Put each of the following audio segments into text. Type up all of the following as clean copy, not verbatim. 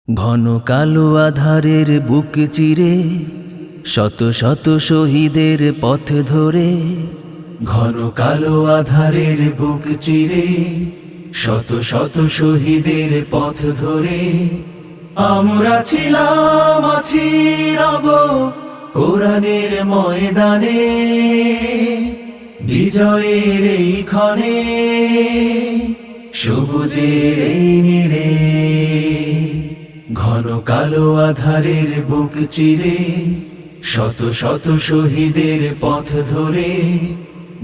ঘন কালো আধারের বুক চিরে শত শত শহীদের পথ ধরে, ঘন কালো আধারের বুক চিরে শত শত শহীদের পথ ধরে আমরা ছিলাম, আছি, রব কোরআনের ময়দানে, বিজয়ের এই ক্ষণে, সবুজের এই নীড়ে। ঘন কালো আধারের বুক চিরে শত শত শহীদের পথ ধরে,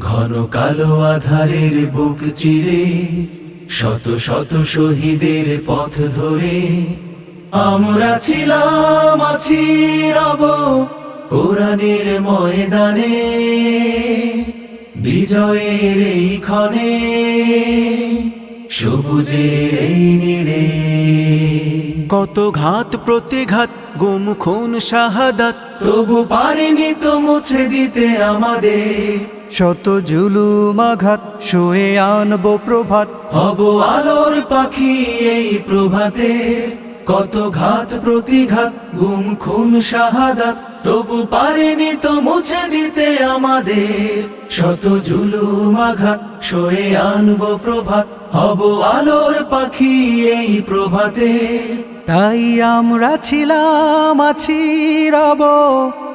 ঘন কালো আধারের বুক চিরে শত শত শহীদের পথ ধরে আমরা ছিলাম, আছি, রব কোরআনের ময়দানে, বিজয়ের এই ক্ষণে, সবুজের এই নীড়ে। কত ঘাত প্রতিঘাত, গুম খুন শাহাদাত, তবু পারিনি তো মুছে দিতে আমাদের শত জুলুম আঘাত, শুয়ে আনবো প্রভাত। হব আলোর পাখি এই প্রভাতে, কত ঘাত প্রতিঘাত, গুম খুন শাহাদাত, তবু পারিনি তো মুছে দিতে আমাদের শত জুলুম আঘাত, সয়ে আনবো প্রভাত। হব আলোর পাখি এই প্রভাতে। তাই আমরা ছিলাম, আছি, রব